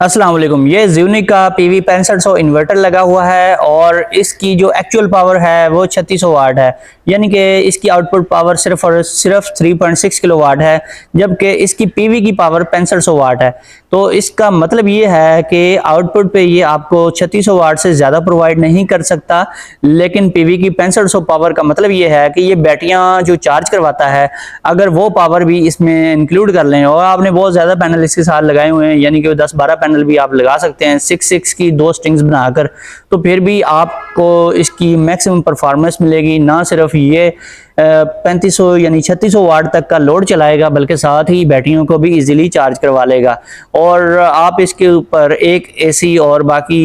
अस्सलाम वालेकुम। ये ज़्यूनिक का पीवी 6500 इन्वर्टर लगा हुआ है और इसकी जो एक्चुअल पावर है वो 3600 वाट है, यानी कि इसकी आउटपुट पावर सिर्फ और सिर्फ 3.6 किलो वाट है, जबकि इसकी पीवी की पावर 6500 वाट है। तो इसका मतलब ये है कि आउटपुट पे ये आपको 3600 वाट से ज़्यादा प्रोवाइड नहीं कर सकता, लेकिन पीवी की 6500 पावर का मतलब ये है कि ये बैटरियाँ जो चार्ज करवाता है, अगर वो पावर भी इसमें इंक्लूड कर लें और आपने बहुत ज़्यादा पैनल इसके साथ लगाए हुए हैं, यानी कि 10-12 पैनल भी आप लगा सकते हैं 6-6 की 2 स्ट्रिंग्स बनाकर, तो फिर भी आपको इसकी मैक्सिमम परफॉर्मेंस मिलेगी। ना सिर्फ ये 3500 यानी 3600 वाट तक का लोड चलाएगा, बल्कि साथ ही बैटरियों को भी इजीली चार्ज करवा लेगा। और आप इसके ऊपर एक एसी और बाकी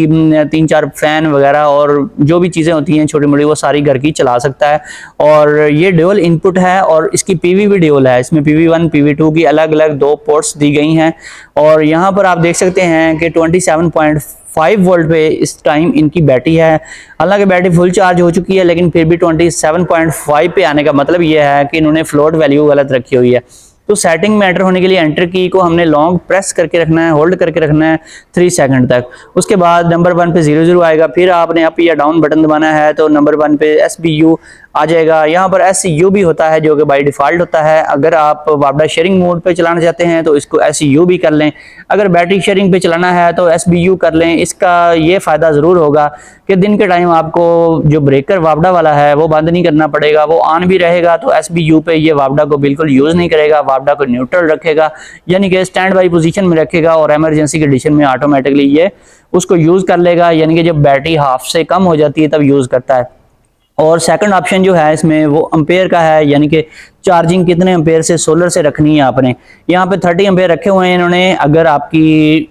3-4 फैन वगैरह और जो भी चीज़ें होती हैं छोटी मोटी वो सारी घर की चला सकता है। और ये ड्यूल इनपुट है और इसकी पीवी भी ड्यूल है, इसमें PV1 PV2 की अलग अलग 2 पोर्ट्स दी गई हैं। और यहाँ पर आप देख सकते हैं कि 27.5 वोल्ट पे इस टाइम इनकी बैटरी है। हालांकि बैटरी फुल चार्ज हो चुकी है, लेकिन फिर भी 27.5 पे आने का मतलब ये है कि इन्होंने फ्लोट वैल्यू गलत रखी हुई है। तो सेटिंग में एंटर होने के लिए एंटर की को हमने लॉन्ग प्रेस करके रखना है, होल्ड करके रखना है 3 सेकंड तक। उसके बाद नंबर 1 पे 00 आएगा, फिर आपने अप या डाउन बटन दबाना है तो नंबर 1 पे SBU आ जाएगा। यहाँ पर SCU भी होता है जो कि बाय डिफॉल्ट होता है। अगर आप वापडा शेयरिंग मोड पे चलाना चाहते हैं तो इसको SCU भी कर लें, अगर बैटरी शेयरिंग पे चलाना है तो SBU कर लें। इसका ये फ़ायदा ज़रूर होगा कि दिन के टाइम आपको जो ब्रेकर वापडा वाला है वो बंद नहीं करना पड़ेगा, वो ऑन भी रहेगा। तो SBU पे ये वापडा को बिल्कुल यूज़ नहीं करेगा, वापडा को न्यूट्रल रखेगा, यानी कि स्टैंड बाई पोजीशन में रखेगा और एमरजेंसी कंडीशन में ऑटोमेटिकली ये उसको यूज़ कर लेगा, यानी कि जब बैटरी हाफ से कम हो जाती है तब यूज़ करता है। और सेकंड ऑप्शन जो है इसमें वो एम्पेयर का है, यानी कि चार्जिंग कितने एम्पेयर से सोलर से रखनी है आपने। यहाँ पे 30 एम्पेयर रखे हुए हैं इन्होंने। अगर आपकी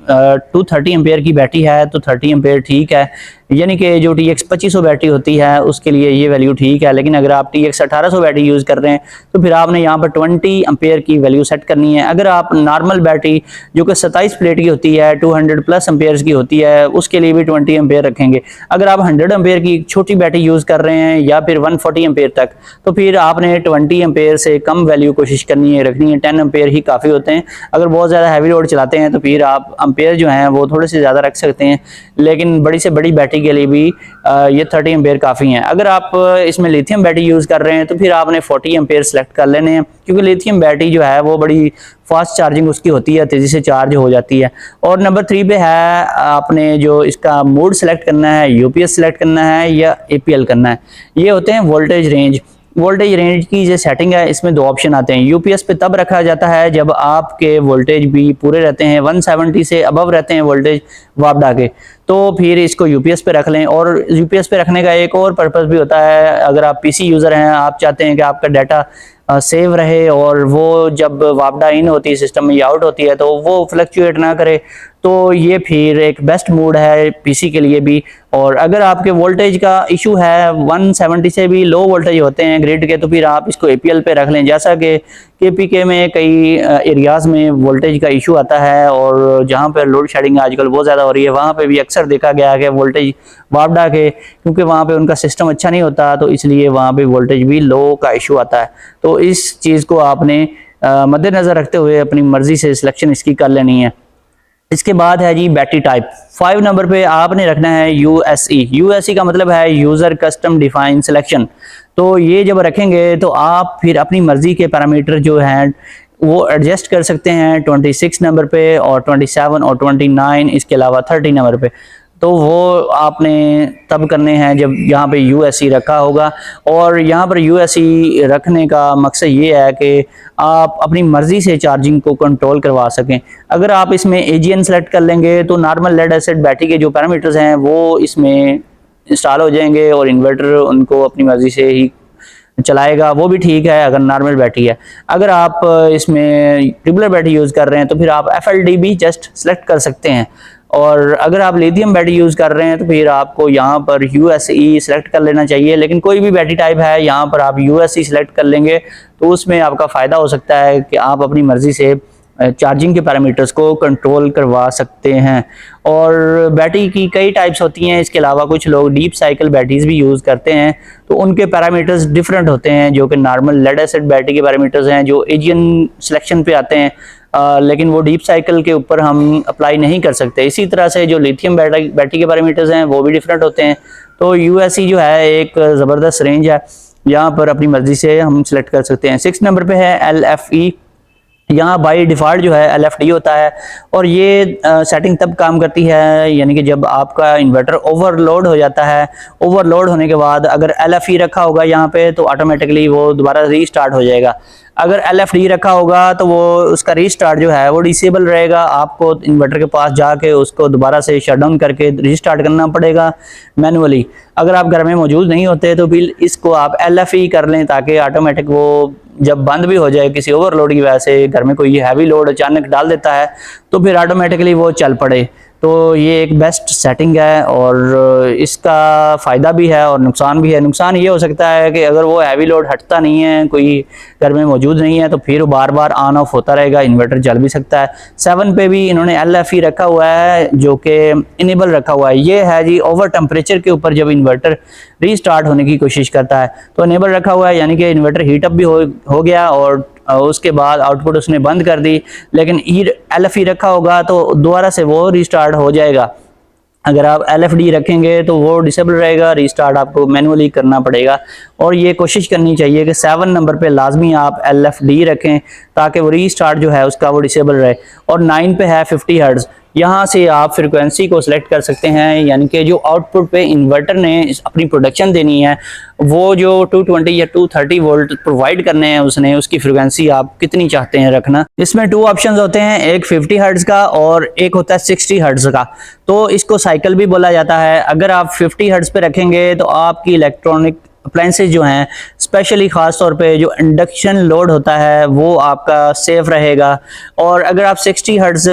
230 एम्पेयर की बैटरी है तो 30 एम्पेयर ठीक है, यानी कि जो TX 2500 बैटरी होती है उसके लिए ये वैल्यू ठीक है। लेकिन अगर आप TX 1800 बैटरी यूज़ कर रहे हैं तो फिर आपने यहाँ पर 20 एम्पेयर की वैल्यू सेट करनी है। अगर आप नॉर्मल बैटरी जो कि 27 प्लेट की होती है 200 प्लस एम्पेयर की होती है उसके लिए भी 20 एम्पेयर रखेंगे। अगर आप 100 एम्पेयर की छोटी बैटरी यूज़ कर रहे हैं या फिर 140 एम्पेयर तक, तो फिर आपने 20 एम्पेयर से कम वैल्यू कोशिश करनी है रखनी है। 10 एम्पेयर ही काफ़ी होते हैं। अगर बहुत ज़्यादा हैवी लोड चलाते हैं तो फिर आप एम्पेयर जो हैं वो थोड़े से ज़्यादा रख सकते हैं, लेकिन बड़ी से बड़ी बैटरी के लिए भी ये 30 एम्पेयर काफ़ी हैं। अगर आप इसमें लिथियम बैटरी यूज़ कर रहे हैं तो फिर आपने 40 एम्पेयर सेलेक्ट कर लेने हैं, क्योंकि लिथियम बैटरी जो है वो बड़ी फास्ट चार्जिंग उसकी होती है, तेज़ी से चार्ज हो जाती है। और नंबर 3 पे है आपने जो इसका मोड सेलेक्ट करना है, UPS सेलेक्ट करना है या APL करना है। ये होते हैं वोल्टेज रेंज। वोल्टेज रेंज की जो सेटिंग है इसमें 2 ऑप्शन आते हैं। UPS पे तब रखा जाता है जब आपके वोल्टेज भी पूरे रहते हैं, 170 से अबव रहते हैं वोल्टेज वापडा के, तो फिर इसको UPS पे रख लें। और UPS पे रखने का एक और पर्पस भी होता है, अगर आप PC यूज़र हैं, आप चाहते हैं कि आपका डाटा सेव रहे और वो जब वापडा इन होती है सिस्टम में या आउट होती है तो वो फ्लक्चुएट ना करे, तो ये फिर एक बेस्ट मोड है PC के लिए भी। और अगर आपके वोल्टेज का इशू है 170 से भी लो वोल्टेज होते हैं ग्रिड के, तो फिर आप इसको APL पे रख लें। जैसा कि KPK में कई एरियाज़ में वोल्टेज का इशू आता है और जहाँ पर लोड शेडिंग आजकल बहुत ज़्यादा हो रही है, वहाँ पे भी अक्सर देखा गया है कि वोल्टेज वापडा के, क्योंकि वहाँ पे उनका सिस्टम अच्छा नहीं होता तो इसलिए वहाँ पे वोल्टेज भी लो का इशू आता है। तो इस चीज़ को आपने मद्देनज़र रखते हुए अपनी मर्ज़ी से सिलेक्शन इसकी कर लेनी है। इसके बाद है जी बैटरी टाइप। 5 नंबर पे आपने रखना है USE का मतलब है यूज़र कस्टम डिफाइन सिलेक्शन। तो ये जब रखेंगे तो आप फिर अपनी मर्ज़ी के पैरामीटर जो हैं वो एडजस्ट कर सकते हैं 26 नंबर पे और 27 और 29, इसके अलावा 30 नंबर पे। तो वो आपने तब करने हैं जब यहाँ पे USE रखा होगा। और यहाँ पर USE रखने का मकसद ये है कि आप अपनी मर्ज़ी से चार्जिंग को कंट्रोल करवा सकें। अगर आप इसमें AGN सेलेक्ट कर लेंगे तो नॉर्मल लेड एसिड बैटरी के जो पैरामीटर्स हैं वो इसमें इंस्टॉल हो जाएंगे और इन्वर्टर उनको अपनी मर्ज़ी से ही चलाएगा, वो भी ठीक है अगर नॉर्मल बैटरी है। अगर आप इसमें रेगुलर बैटरी यूज़ कर रहे हैं तो फिर आप FLD भी जस्ट सेलेक्ट कर सकते हैं। और अगर आप लिथियम बैटरी यूज़ कर रहे हैं तो फिर आपको यहाँ पर USE सेलेक्ट कर लेना चाहिए, लेकिन कोई भी बैटरी टाइप है यहाँ पर आप USE सेलेक्ट कर लेंगे तो उसमें आपका फ़ायदा हो सकता है कि आप अपनी मर्ज़ी से चार्जिंग के पैरामीटर्स को कंट्रोल करवा सकते हैं। और बैटरी की कई टाइप्स होती हैं, इसके अलावा कुछ लोग डीप साइकिल बैटरीज भी यूज़ करते हैं तो उनके पैरामीटर्स डिफरेंट होते हैं, जो कि नॉर्मल लेड एसिड बैटरी के पैरामीटर्स हैं जो AGN सिलेक्शन पे आते हैं। लेकिन वो डीप साइकिल के ऊपर हम अप्लाई नहीं कर सकते। इसी तरह से जो लिथियम बैटरी के पैरामीटर्स हैं वो भी डिफरेंट होते हैं। तो यूएससी जो है एक ज़बरदस्त रेंज है, यहाँ पर अपनी मर्जी से हम सिलेक्ट कर सकते हैं। 6 नंबर पे है LFE। यहाँ बाई डिफ़ॉल्ट जो है LFD होता है, और ये सेटिंग तब काम करती है यानी कि जब आपका इन्वर्टर ओवरलोड हो जाता है। ओवरलोड होने के बाद अगर LFE रखा होगा यहाँ पे तो ऑटोमेटिकली वो दोबारा रीस्टार्ट हो जाएगा। अगर LFD रखा होगा तो वो उसका रीस्टार्ट जो है वो डिसेबल रहेगा। आपको इन्वर्टर के पास जाके उसको दोबारा से शट डाउन करके रीस्टार्ट करना पड़ेगा मैनुअली। अगर आप घर में मौजूद नहीं होते तो फिर इसको आप LFE कर लें, ताकि ऑटोमेटिक वो जब बंद भी हो जाए किसी ओवरलोड की वजह से, घर में कोई हैवी लोड अचानक डाल देता है तो फिर ऑटोमेटिकली वो चल पड़े। तो ये एक बेस्ट सेटिंग है, और इसका फ़ायदा भी है और नुकसान भी है। नुकसान ये हो सकता है कि अगर वो हैवी लोड हटता नहीं है, कोई घर में मौजूद नहीं है, तो फिर बार बार ऑन ऑफ होता रहेगा, इन्वर्टर जल भी सकता है। 7 पे भी इन्होंने LFE रखा हुआ है जो कि इनेबल रखा हुआ है। ये है जी ओवर टेम्परेचर के ऊपर जब इन्वर्टर रीस्टार्ट होने की कोशिश करता है तो इनेबल रखा हुआ है, यानी कि इन्वर्टर हीटअप भी हो गया और उसके बाद आउटपुट उसने बंद कर दी। लेकिन LFE रखा होगा तो दोबारा से वो रीस्टार्ट हो जाएगा। अगर आप LFD रखेंगे तो वो डिसेबल रहेगा, रीस्टार्ट आपको मैनुअली करना पड़ेगा। और ये कोशिश करनी चाहिए कि 7 नंबर पे लाजमी आप LFD रखें ताकि वो रीस्टार्ट जो है उसका वो डिसेबल रहे। और 9 पे है 50 हर्ट्ज़। यहाँ से आप फ्रिक्वेंसी को सिलेक्ट कर सकते हैं, यानी कि जो आउटपुट पे इन्वर्टर ने अपनी प्रोडक्शन देनी है वो जो 220 या 230 वोल्ट प्रोवाइड करने हैं उसने, उसकी फ्रिक्वेंसी आप कितनी चाहते हैं रखना। इसमें 2 ऑप्शंस होते हैं, एक 50 हर्ट्ज़ का और एक होता है 60 हर्ट्ज़ का। तो इसको साइकिल भी बोला जाता है। अगर आप 50 हर्ट्ज़ पे रखेंगे तो आपकी इलेक्ट्रॉनिक अप्लायंसेज जो हैं, स्पेशली ख़ास तौर पे जो इंडक्शन लोड होता है वो आपका सेफ रहेगा। और अगर आप 60 हर्ट्ज़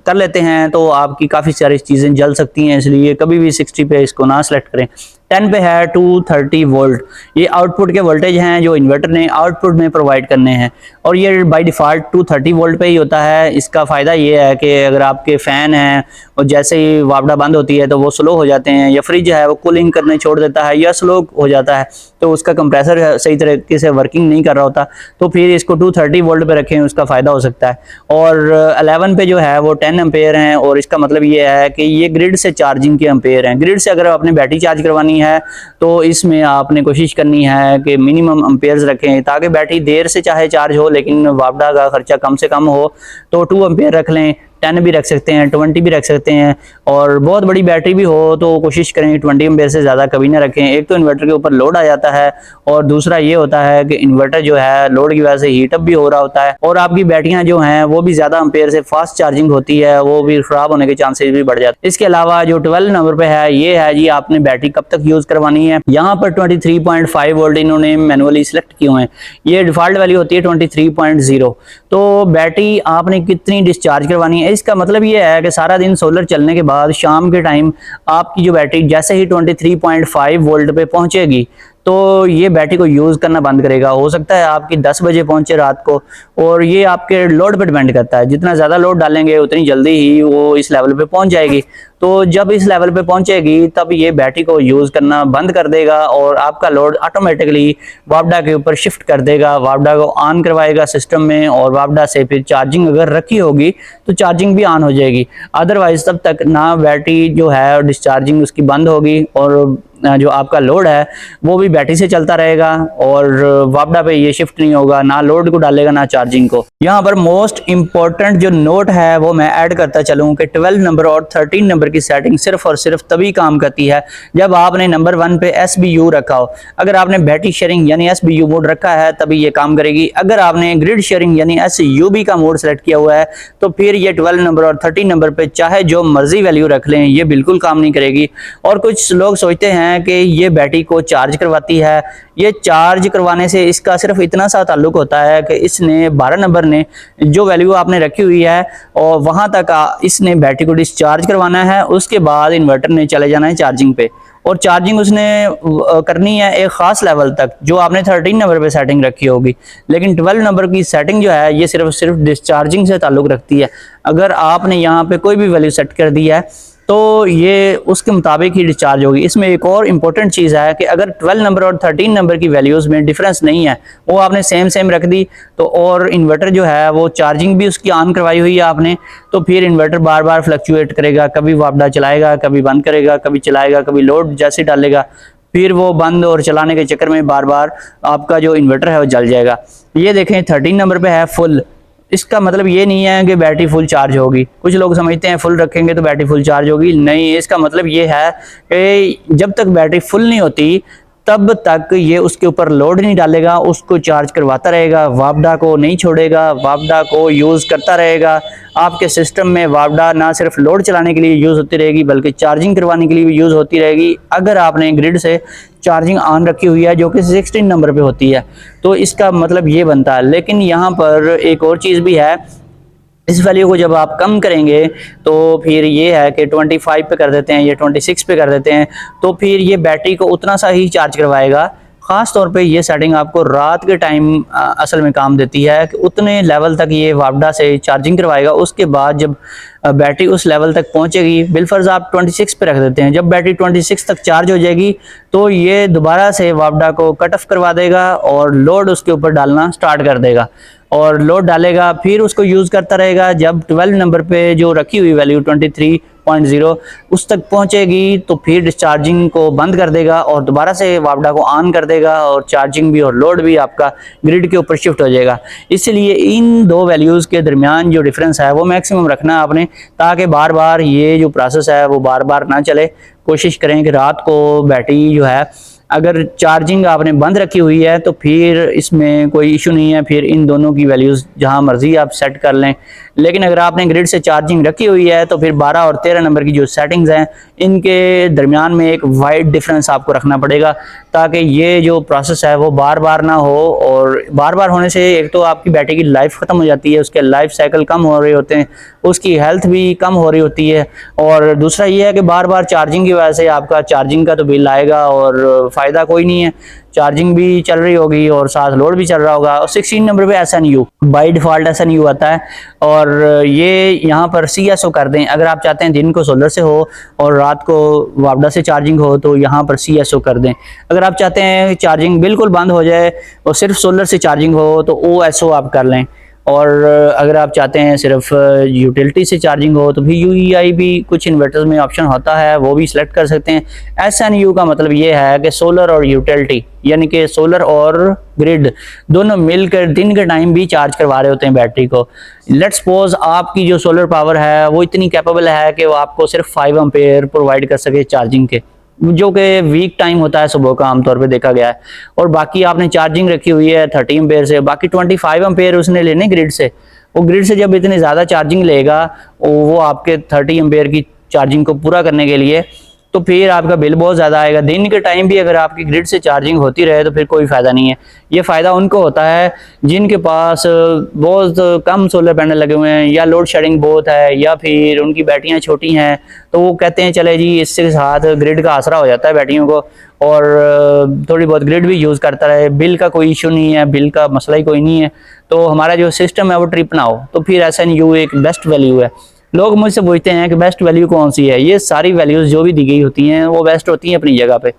कर लेते हैं तो आपकी काफ़ी सारी चीज़ें जल सकती हैं, इसलिए कभी भी 60 पे इसको ना सेलेक्ट करें। 10 पे है 230 वोल्ट। ये आउटपुट के वोल्टेज हैं जो इन्वर्टर ने आउटपुट में प्रोवाइड करने हैं, और ये बाय डिफ़ॉल्ट 230 वोल्ट पे ही होता है। इसका फ़ायदा ये है कि अगर आपके फ़ैन हैं और जैसे ही वापडा बंद होती है तो वो स्लो हो जाते हैं, या फ्रिज है वो कूलिंग करने छोड़ देता है या स्लो हो जाता है, तो उसका कंप्रेसर सही तरीके से वर्किंग नहीं कर रहा होता, तो फिर इसको 230 वोल्ट पे रखें, उसका फ़ायदा हो सकता है। और 11 पे जो है वो 10 एम्पेयर हैं, और इसका मतलब ये है कि ये ग्रिड से चार्जिंग के एम्पेयर हैं। ग्रिड से अगर आपने बैटरी चार्ज करवानी है तो इसमें आपने कोशिश करनी है कि मिनिमम एम्पेयर्स रखें, ताकि बैटरी देर से चाहे चार्ज हो लेकिन वापडा का खर्चा कम से कम हो। तो 2 एम्पेयर रख लें, 10 भी रख सकते हैं, 20 भी रख सकते हैं, और बहुत बड़ी बैटरी भी हो तो कोशिश करें 20 एम्पेयर से ज़्यादा कभी ना रखें। एक तो इन्वर्टर के ऊपर लोड आ जाता है, और दूसरा ये होता है कि इन्वर्टर जो है लोड की वजह से हीटअप भी हो रहा होता है, और आपकी बैटरियां जो हैं वो भी ज़्यादा एम्पेयर से फास्ट चार्जिंग होती है, वो भी ख़राब होने के चांसेस भी बढ़ जाते हैं। इसके अलावा जो 12 नंबर पे है ये है जी आपने बैटरी कब तक यूज़ करवानी है। यहाँ पर 23.5 वोल्ट इन्होंने मैनुअली सिलेक्ट किए हुए हैं। ये डिफ़ॉल्ट वैल्यू होती है 23.0। तो बैटरी आपने कितनी डिस्चार्ज करवानी है, इसका मतलब ये है कि सारा दिन सोलर चलने के बाद शाम के टाइम आपकी जो बैटरी जैसे ही 23.5 वोल्ट पे पहुंचेगी तो ये बैटरी को यूज़ करना बंद करेगा। हो सकता है आपकी 10 बजे पहुंचे रात को, और ये आपके लोड पे डिपेंड करता है, जितना ज़्यादा लोड डालेंगे उतनी जल्दी ही वो इस लेवल पे पहुंच जाएगी। तो जब इस लेवल पे पहुंचेगी तब ये बैटरी को यूज़ करना बंद कर देगा, और आपका लोड ऑटोमेटिकली वापडा के ऊपर शिफ्ट कर देगा, वापडा को ऑन करवाएगा सिस्टम में, और वापडा से फिर चार्जिंग अगर रखी होगी तो चार्जिंग भी ऑन हो जाएगी। अदरवाइज तब तक ना बैटरी जो है डिस्चार्जिंग उसकी बंद होगी, और जो आपका लोड है वो भी बैटरी से चलता रहेगा, और वापडा पे ये शिफ्ट नहीं होगा, ना लोड को डालेगा ना चार्जिंग को। यहाँ पर मोस्ट इंपॉर्टेंट जो नोट है वो मैं ऐड करता चलूँ कि 12 नंबर और 13 नंबर की सेटिंग सिर्फ और सिर्फ तभी काम करती है जब आपने नंबर 1 पे SBU रखा हो। अगर आपने बैटरी शेयरिंग यानी SBU मोड रखा है तभी ये काम करेगी। अगर आपने ग्रिड शेयरिंग यानी SUB का मोड सेलेक्ट किया हुआ है तो फिर ये 12 नंबर और 13 नंबर पे चाहे जो मर्जी वैल्यू रख लें ये बिल्कुल काम नहीं करेगी। और कुछ लोग सोचते हैं कि ये बैटरी को चार्ज करवाती है। ये चार्ज करवाने से इसका सिर्फ इतना सा ताल्लुक होता है कि इसने 12 नंबर ने जो वैल्यू आपने रखी हुई है और वहां तक इसने बैटरी को डिस्चार्ज करवाना है, उसके बाद इन्वर्टर ने चले जाना है चार्जिंग पे, और चार्जिंग उसने करनी है एक ख़ास लेवल तक जो आपने 13 नंबर पे सेटिंग रखी होगी। लेकिन 12 नंबर की सेटिंग जो है ये सिर्फ डिस्चार्जिंग से ताल्लुक़ रखती है। अगर आपने यहाँ पे कोई भी वैल्यू सेट कर दी है तो ये उसके मुताबिक ही डिस्चार्ज होगी। इसमें एक और इम्पोर्टेंट चीज़ है कि अगर 12 नंबर और 13 नंबर की वैल्यूज़ में डिफरेंस नहीं है, वो आपने सेम सेम रख दी, तो और इन्वर्टर जो है वो चार्जिंग भी उसकी ऑन करवाई हुई है आपने, तो फिर इन्वर्टर बार बार फ्लक्चुएट करेगा, कभी वापडा चलाएगा, कभी बंद करेगा, कभी चलाएगा, कभी लोड जैसे डालेगा, फिर वो बंद और चलाने के चक्कर में बार बार आपका जो इन्वर्टर है वो जल जाएगा। ये देखें 13 नंबर पे है फुल, इसका मतलब ये नहीं है कि बैटरी फुल चार्ज होगी। कुछ लोग समझते हैं फुल रखेंगे तो बैटरी फुल चार्ज होगी, नहीं, इसका मतलब ये है कि जब तक बैटरी फुल नहीं होती तब तक ये उसके ऊपर लोड नहीं डालेगा, उसको चार्ज करवाता रहेगा, वापडा को नहीं छोड़ेगा, वापडा को यूज़ करता रहेगा। आपके सिस्टम में वापडा ना सिर्फ लोड चलाने के लिए यूज़ होती रहेगी बल्कि चार्जिंग करवाने के लिए भी यूज़ होती रहेगी, अगर आपने ग्रिड से चार्जिंग ऑन रखी हुई है जो कि 16 नंबर पे होती है। तो इसका मतलब ये बनता है। लेकिन यहाँ पर एक और चीज़ भी है, इस वैल्यू को जब आप कम करेंगे तो फिर ये है कि 25 पे कर देते हैं या 26 पे कर देते हैं, तो फिर ये बैटरी को उतना सा ही चार्ज करवाएगा। ख़ास तौर पे ये सेटिंग आपको रात के टाइम असल में काम देती है कि उतने लेवल तक ये वापडा से चार्जिंग करवाएगा। उसके बाद जब बैटरी उस लेवल तक पहुंचेगी, बिलफर्ज आप 26 पे रख देते हैं, जब बैटरी 26 तक चार्ज हो जाएगी तो ये दोबारा से वापडा को कट ऑफ करवा देगा और लोड उसके ऊपर डालना स्टार्ट कर देगा और लोड डालेगा, फिर उसको यूज़ करता रहेगा। जब 12 नंबर पे जो रखी हुई वैल्यू 23.0 उस तक पहुंचेगी तो फिर डिस्चार्जिंग को बंद कर देगा और दोबारा से वापडा को ऑन कर देगा और चार्जिंग भी और लोड भी आपका ग्रिड के ऊपर शिफ्ट हो जाएगा। इसलिए इन दो वैल्यूज़ के दरमियान जो डिफरेंस है वो मैक्सिमम रखना है आपने, ताकि बार बार ये जो प्रोसेस है वो बार बार ना चले। कोशिश करें कि रात को बैटरी जो है अगर चार्जिंग आपने बंद रखी हुई है तो फिर इसमें कोई इशू नहीं है, फिर इन दोनों की वैल्यूज़ जहां मर्जी आप सेट कर लें। लेकिन अगर आपने ग्रिड से चार्जिंग रखी हुई है तो फिर 12 और 13 नंबर की जो सेटिंग्स हैं इनके दरमियान में एक वाइड डिफरेंस आपको रखना पड़ेगा, ताकि ये जो प्रोसेस है वो बार बार ना हो। और बार बार होने से एक तो आपकी बैटरी की लाइफ ख़त्म हो जाती है, उसके लाइफ साइकिल कम हो रहे होते हैं, उसकी हेल्थ भी कम हो रही होती है, और दूसरा ये है कि बार बार चार्जिंग की वजह से आपका चार्जिंग का तो बिल आएगा और फ़ायदा कोई नहीं है। चार्जिंग भी चल रही होगी और साथ लोड भी चल रहा होगा। और 16 नंबर पे SNU बाई डिफ़ॉल्ट SNU आता है और ये यहाँ पर CSO कर दें। अगर आप चाहते हैं दिन को सोलर से हो और रात को वापडा से चार्जिंग हो तो यहाँ पर CSO कर दें। अगर आप चाहते हैं चार्जिंग बिल्कुल बंद हो जाए और सिर्फ सोलर से चार्जिंग हो तो OSO आप कर लें। और अगर आप चाहते हैं सिर्फ यूटिलिटी से चार्जिंग हो तो भी UEI भी कुछ इन्वर्टर्स में ऑप्शन होता है, वो भी सिलेक्ट कर सकते हैं। SNU का मतलब ये है कि सोलर और यूटिलिटी, यानी कि सोलर और ग्रिड दोनों मिलकर दिन के टाइम भी चार्ज करवा रहे होते हैं बैटरी को। लेट्स सपोज आपकी जो सोलर पावर है वो इतनी कैपेबल है कि वो आपको सिर्फ 5 एम्पेयर प्रोवाइड कर सके चार्जिंग के, जो कि वीक टाइम होता है सुबह का आमतौर पे देखा गया है, और बाकी आपने चार्जिंग रखी हुई है 30 एम्पेयर से, बाकी 25 एम्पेयर उसने लेने ग्रिड से। वो ग्रिड से जब इतनी ज़्यादा चार्जिंग लेगा वो आपके 30 एम्पेयर की चार्जिंग को पूरा करने के लिए, तो फिर आपका बिल बहुत ज़्यादा आएगा। दिन के टाइम भी अगर आपकी ग्रिड से चार्जिंग होती रहे तो फिर कोई फ़ायदा नहीं है। ये फ़ायदा उनको होता है जिनके पास बहुत कम सोलर पैनल लगे हुए हैं या लोड शेडिंग बहुत है या फिर उनकी बैटरियां छोटी हैं, तो वो कहते हैं चले जी इसके साथ ग्रिड का आसरा हो जाता है बैटरियों को और थोड़ी बहुत ग्रिड भी यूज़ करता रहे, बिल का कोई इशू नहीं है, बिल का मसला ही कोई नहीं है, तो हमारा जो सिस्टम है वो ट्रिप ना हो। तो फिर SNU एक बेस्ट वैल्यू है। लोग मुझसे पूछते हैं कि बेस्ट वैल्यू कौन सी है। ये सारी वैल्यूज़ जो भी दी गई होती हैं वो बेस्ट होती हैं अपनी जगह पे।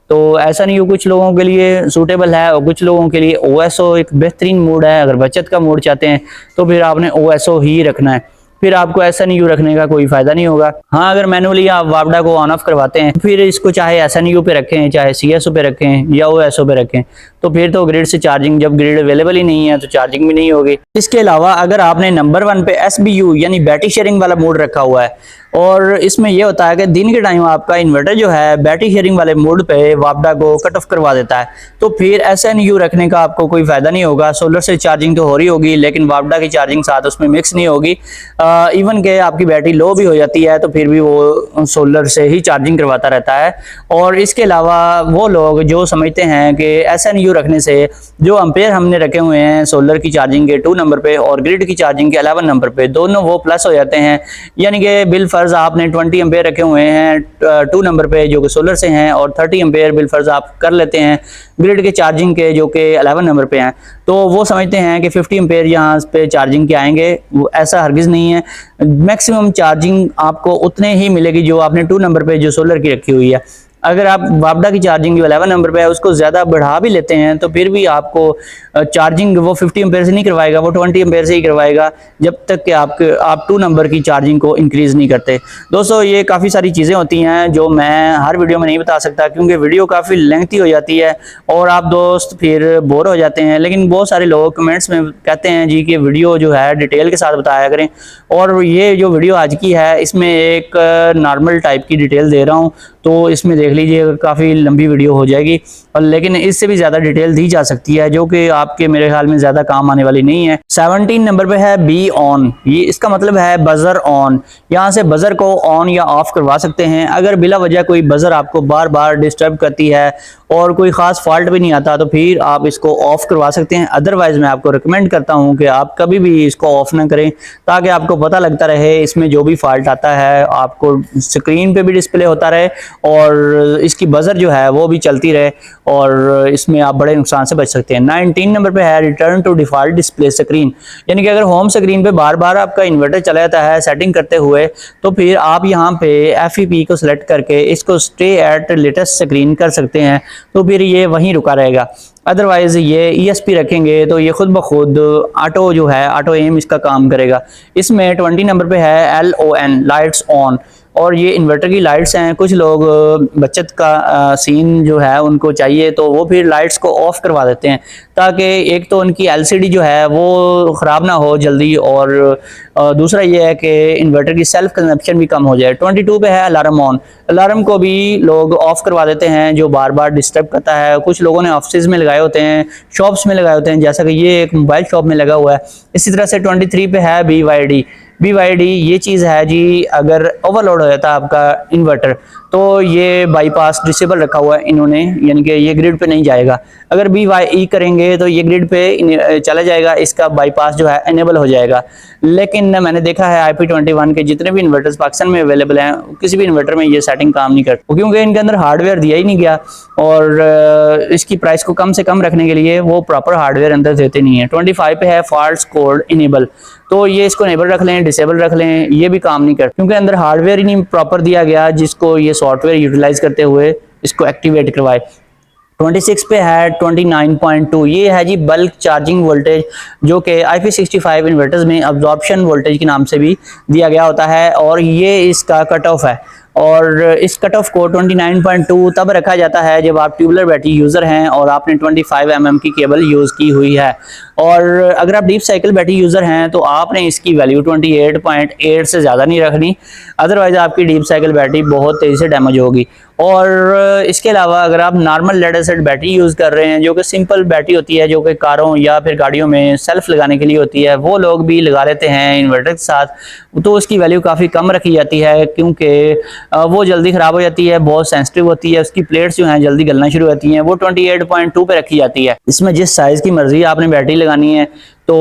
तो ऐसा नहीं हो, कुछ लोगों के लिए सूटेबल है और कुछ लोगों के लिए OSO एक बेहतरीन मोड है। अगर बचत का मोड चाहते हैं तो फिर आपने OSO ही रखना है, फिर आपको SNU रखने का कोई फायदा नहीं होगा। हाँ, अगर मैनुअली आप वापडा को ऑन ऑफ करवाते हैं फिर इसको चाहे SNU पे रखें, चाहे CSO पे रखें या OSO पे रखें, तो फिर तो ग्रिड से चार्जिंग, जब ग्रिड अवेलेबल ही नहीं है तो चार्जिंग भी नहीं होगी। इसके अलावा अगर आपने नंबर 1 पे SBU यानी बैटरी शेयरिंग वाला मोड रखा हुआ है, और इसमें यह होता है कि दिन के टाइम आपका इन्वर्टर जो है बैटरी शेयरिंग वाले मोड पे वापडा को कट ऑफ करवा देता है, तो फिर SNU रखने का आपको कोई फायदा नहीं होगा। सोलर से चार्जिंग तो हो रही होगी लेकिन वापडा की चार्जिंग साथ उसमें मिक्स नहीं होगी। इवन के आपकी बैटरी लो भी हो जाती है तो फिर भी वो सोलर से ही चार्जिंग करवाता रहता है। और इसके अलावा वो लोग जो समझते हैं कि SNU रखने से जो एम्पेयर हमने रखे हुए हैं सोलर की चार्जिंग के 2 नंबर पे और ग्रिड की चार्जिंग के 11 नंबर पे, दोनों वो प्लस हो जाते हैं, यानी कि बिल फर्ज आपने 20 एम्पेयर रखे हुए हैं 2 नंबर पे जो कि सोलर से हैं, और 30 एम्पेयर बिल फर्ज आप कर लेते हैं ग्रिड के चार्जिंग के जो कि 11 नंबर पे हैं, तो वो समझते हैं कि 50 एम्पेयर यहाँ पे चार्जिंग के आएंगे। वो ऐसा हरगिज़ नहीं है। मैक्सिमम चार्जिंग आपको उतने ही मिलेगी जो आपने 2 नंबर पे जो सोलर की रखी हुई है। अगर आप वापडा की चार्जिंग जो 11 नंबर पे है उसको ज़्यादा बढ़ा भी लेते हैं तो फिर भी आपको चार्जिंग वो 50 एम्पेयर से नहीं करवाएगा, वो 20 एम्पेयर से ही करवाएगा, जब तक कि आप 2 नंबर की चार्जिंग को इंक्रीज़ नहीं करते। दोस्तों, ये काफ़ी सारी चीज़ें होती हैं जो मैं हर वीडियो में नहीं बता सकता, क्योंकि वीडियो काफ़ी लेंथी हो जाती है और आप दोस्त फिर बोर हो जाते हैं। लेकिन बहुत सारे लोग कमेंट्स में कहते हैं जी कि वीडियो जो है डिटेल के साथ बताया करें, और ये जो वीडियो आज की है इसमें एक नॉर्मल टाइप की डिटेल दे रहा हूँ, तो इसमें देख लीजिए काफ़ी लंबी वीडियो हो जाएगी, और लेकिन इससे भी ज़्यादा डिटेल दी जा सकती है जो कि आपके मेरे ख्याल में ज़्यादा काम आने वाली नहीं है। 17 नंबर पे है बी ऑन। ये इसका मतलब है बजर ऑन। यहाँ से बजर को ऑन या ऑफ करवा सकते हैं। अगर बिला वजह कोई बजर आपको बार बार डिस्टर्ब करती है और कोई ख़ास फॉल्ट भी नहीं आता तो फिर आप इसको ऑफ करवा सकते हैं। अदरवाइज़ मैं आपको रिकमेंड करता हूँ कि आप कभी भी इसको ऑफ ना करें, ताकि आपको पता लगता रहे इसमें जो भी फॉल्ट आता है, आपको स्क्रीन पे भी डिस्प्ले होता रहे और इसकी बजर जो है वो भी चलती रहे, और इसमें आप बड़े नुकसान से बच सकते हैं। 19 नंबर पे है return to default display screen. यानी कि अगर होम स्क्रीन पे बार बार आपका इन्वर्टर चला जाता है सेटिंग करते हुए, तो फिर आप यहाँ पे FEP को सिलेक्ट करके इसको स्टे एट लेटेस्ट स्क्रीन कर सकते हैं, तो फिर ये वहीं रुका रहेगा। अदरवाइज ये ESP रखेंगे तो ये खुद ब खुद ऑटो जो है ऑटो एम इसका काम करेगा। इसमें 20 नंबर पे है LON लाइट्स ऑन, और ये इन्वर्टर की लाइट्स हैं। कुछ लोग बचत का सीन जो है उनको चाहिए तो वो फिर लाइट्स को ऑफ करवा देते हैं, ताकि एक तो उनकी LCD जो है वो ख़राब ना हो जल्दी, और दूसरा ये है कि इन्वर्टर की सेल्फ कंजप्शन भी कम हो जाए। 22 पे है अलार्म ऑन। अलार्म को भी लोग ऑफ करवा देते हैं जो बार बार डिस्टर्ब करता है। कुछ लोगों ने ऑफिस में लगाए होते हैं, शॉप्स में लगाए होते हैं, जैसा कि ये एक मोबाइल शॉप में लगा हुआ है। इसी तरह से 23 पे है BYD। ये चीज़ है जी, अगर ओवरलोड हो जाता है आपका इन्वर्टर तो ये बाईपास डिसेबल रखा हुआ है इन्होंने, यानी कि ये ग्रिड पे नहीं जाएगा। अगर BYE करेंगे तो ये ग्रिड पे चला जाएगा, इसका बाईपास जो है इनेबल हो जाएगा। लेकिन मैंने देखा है IP21 के जितने भी इन्वर्टर्स पाकिस्तान में अवेलेबल हैं, किसी भी इन्वर्टर में ये सेटिंग काम नहीं करती, क्योंकि इनके अंदर हार्डवेयर दिया ही नहीं गया, और इसकी प्राइस को कम से कम रखने के लिए वो प्रॉपर हार्डवेयर अंदर देते नहीं है। 25 पे है फॉल्ट कोड इनेबल। तो ये इसको इनेबल रख लें, डिसेबल रख लें, ये भी काम नहीं करता, क्योंकि अंदर हार्डवेयर ही नहीं प्रॉपर दिया गया जिसको ये सॉफ्टवेयर यूटिलाइज करते हुए इसको एक्टिवेट करवाए। 26 पे है 29.2। ये है जी बल्क चार्जिंग वोल्टेज, जो कि IP65 इन्वर्टर्स में अब्जॉर्प्शन वोल्टेज के नाम से भी दिया गया होता है, और ये इसका कट ऑफ है। और इस कट ऑफ को 29.2 तब रखा जाता है जब आप ट्यूबुलर बैटरी यूज़र हैं और आपने 25 mm की केबल यूज़ की हुई है। और अगर आप डीप साइकिल बैटरी यूज़र हैं तो आपने इसकी वैल्यू 28.8 से ज़्यादा नहीं रखनी, अदरवाइज़ आपकी डीप साइकिल बैटरी बहुत तेज़ी से डैमेज होगी। और इसके अलावा अगर आप normal lead acid battery use कर रहे हैं, जो कि सिंपल बैटरी होती है, जो कि कारों या फिर गाड़ियों में सेल्फ लगाने के लिए होती है, वो लोग भी लगा लेते हैं इन्वर्टर के साथ, तो उसकी वैल्यू काफ़ी कम रखी जाती है, क्योंकि वो जल्दी ख़राब हो जाती है, बहुत सेंसिटिव होती है, उसकी प्लेट्स जो हैं जल्दी गलना शुरू होती हैं। वो 28.2 पे रखी जाती है। इसमें जिस साइज़ की मर्ज़ी आपने बैटरी लगानी है तो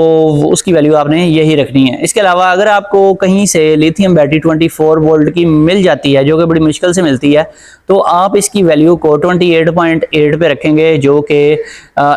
उसकी वैल्यू आपने यही रखनी है। इसके अलावा अगर आपको कहीं से लिथियम बैटरी 24 वोल्ट की मिल जाती है, जो कि बड़ी मुश्किल से मिलती है, तो आप इसकी वैल्यू को 28.8 पे रखेंगे, जो कि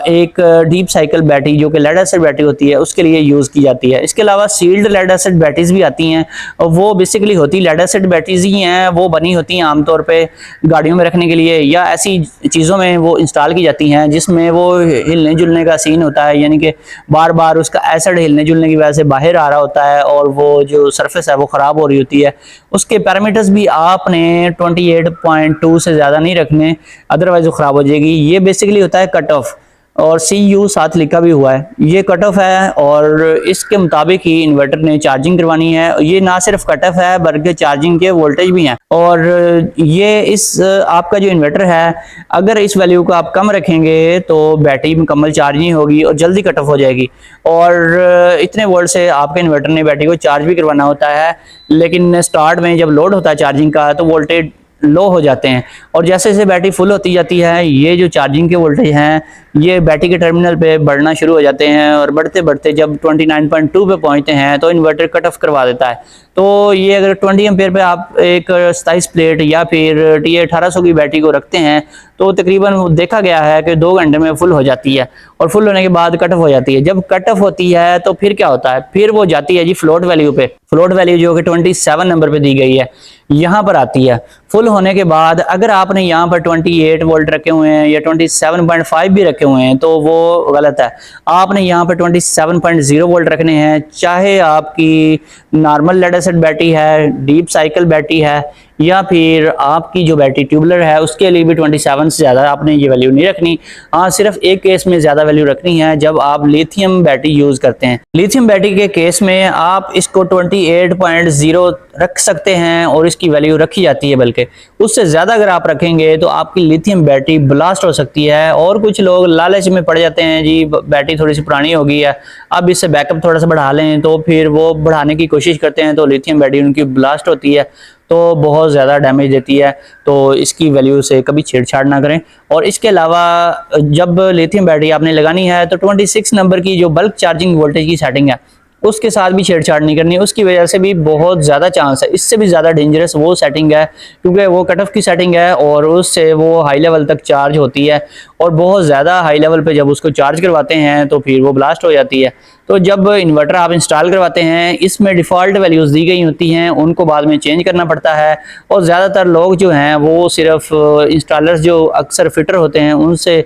एक डीप साइकिल बैटरी जो कि लेड एसिड बैटरी होती है उसके लिए यूज़ की जाती है। इसके अलावा सील्ड लेड एसिड बैटरीज भी आती हैं, वो बेसिकली होती लेड एसिड बैटरीज ही हैं, वो बनी होती हैं आमतौर पे गाड़ियों में रखने के लिए या ऐसी चीज़ों में वो इंस्टॉल की जाती हैं जिसमें वो हिलने जुलने का सीन होता है, यानी कि बार बार उसका एसिड हिलने जुलने की वजह से बाहर आ रहा होता है और वो जो सरफेस है वो ख़राब हो रही होती है। उसके पैरामीटर्स भी आपने 28.2 से ज़्यादा नहीं रखने, अदरवाइज वो ख़राब हो जाएगी। ये बेसिकली होता है कट ऑफ, और CU साथ लिखा भी हुआ है, ये कट ऑफ है, और इसके मुताबिक ही इन्वर्टर ने चार्जिंग करवानी है। ये ना सिर्फ कट ऑफ है बल्कि चार्जिंग के वोल्टेज भी हैं, और ये इस आपका जो इन्वर्टर है अगर इस वैल्यू को आप कम रखेंगे तो बैटरी मुकम्मल चार्ज नहीं होगी और जल्दी कट ऑफ हो जाएगी। और इतने वोल्ट से आपके इन्वर्टर ने बैटरी को चार्ज भी करवाना होता है, लेकिन स्टार्ट में जब लोड होता है चार्जिंग का तो वोल्टेज लो हो जाते हैं। और जैसे जैसे बैटरी फुल होती जाती है, ये जो चार्जिंग के वोल्टेज हैं ये बैटरी के टर्मिनल पे बढ़ना शुरू हो जाते हैं, और बढ़ते बढ़ते जब 29.2 पे पहुंचते हैं तो इन्वर्टर कट ऑफ करवा देता है। तो ये अगर 20 एम्पेयर पे आप एक 27 प्लेट या फिर TA1800 की बैटरी को रखते हैं तो तकरीबन देखा गया है कि 2 घंटे में फुल हो जाती है, और फुल होने के बाद कट ऑफ हो जाती है। जब कट ऑफ होती है तो फिर क्या होता है, फिर वो जाती है जी फ्लोट वैल्यू पे। फ्लोट वैल्यू जो कि 27 नंबर पे दी गई है, यहाँ पर आती है। फुल होने के बाद अगर आपने यहाँ पर 28 वोल्ट रखे हुए हैं या 27.5 भी रखे हुए हैं तो वो गलत है। आपने यहाँ पर 27.0 वोल्ट रखने हैं, चाहे आपकी नॉर्मल लेड एसिड बैटरी है, डीप साइकिल बैटरी है, या फिर आपकी जो बैटरी ट्यूबुलर है उसके लिए भी 27 से ज़्यादा आपने ये वैल्यू नहीं रखनी। हाँ, सिर्फ एक केस में ज़्यादा वैल्यू रखनी है, जब आप लिथियम बैटरी यूज़ करते हैं। लिथियम बैटरी के केस में आप इसको 28.0 रख सकते हैं और इसकी वैल्यू रखी जाती है, बल्कि उससे ज़्यादा अगर आप रखेंगे तो आपकी लिथियम बैटरी ब्लास्ट हो सकती है। और कुछ लोग लालच में पड़ जाते हैं, जी बैटरी थोड़ी सी पुरानी हो गई है, अब इससे बैकअप थोड़ा सा बढ़ा लें, तो फिर वो बढ़ाने की कोशिश करते हैं तो लिथियम बैटरी उनकी ब्लास्ट होती है, तो बहुत ज़्यादा डैमेज देती है। तो इसकी वैल्यू से कभी छेड़छाड़ ना करें। और इसके अलावा जब लिथियम बैटरी आपने लगानी है तो 26 नंबर की जो बल्क चार्जिंग वोल्टेज की सेटिंग है उसके साथ भी छेड़छाड़ नहीं करनी, उसकी वजह से भी बहुत ज़्यादा चांस है। इससे भी ज़्यादा डेंजरस वो सेटिंग है, क्योंकि वो कट ऑफ की सेटिंग है और उससे वो हाई लेवल तक चार्ज होती है, और बहुत ज़्यादा हाई लेवल पे जब उसको चार्ज करवाते हैं तो फिर वो ब्लास्ट हो जाती है। तो जब इन्वर्टर आप इंस्टॉल करवाते हैं, इसमें डिफ़ॉल्ट वैल्यूज़ दी गई होती हैं, उनको बाद में चेंज करना पड़ता है। और ज़्यादातर लोग जो हैं वो सिर्फ इंस्टॉलर्स जो अक्सर फिटर होते हैं उनसे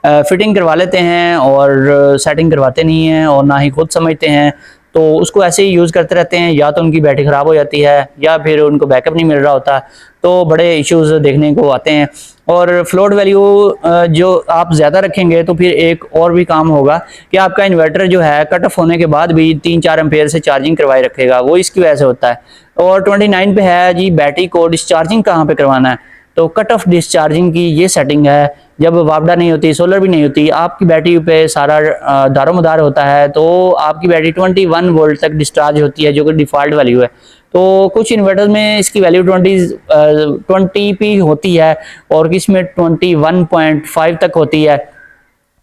फिटिंग करवा लेते हैं और सेटिंग करवाते नहीं हैं, और ना ही खुद समझते हैं, तो उसको ऐसे ही यूज़ करते रहते हैं। या तो उनकी बैटरी ख़राब हो जाती है या फिर उनको बैकअप नहीं मिल रहा होता, तो बड़े इश्यूज़ देखने को आते हैं। और फ्लोट वैल्यू जो आप ज़्यादा रखेंगे तो फिर एक और भी काम होगा कि आपका इन्वर्टर जो है कट ऑफ होने के बाद भी 3-4 एम्पेयर से चार्जिंग करवाए रखेगा, वो इसकी वजह से होता है। और 29 पे है जी बैटरी को डिस्चार्जिंग कहाँ पे करवाना है, तो कट ऑफ डिस्चार्जिंग की ये सेटिंग है। जब वापडा नहीं होती, सोलर भी नहीं होती, आपकी बैटरी पे सारा दारोमदार होता है, तो आपकी बैटरी 21 वोल्ट तक डिस्चार्ज होती है, जो कि डिफ़ॉल्ट वैल्यू है। तो कुछ इन्वर्टर में इसकी वैल्यू 20 पी होती है और किस में 21.5 तक होती है।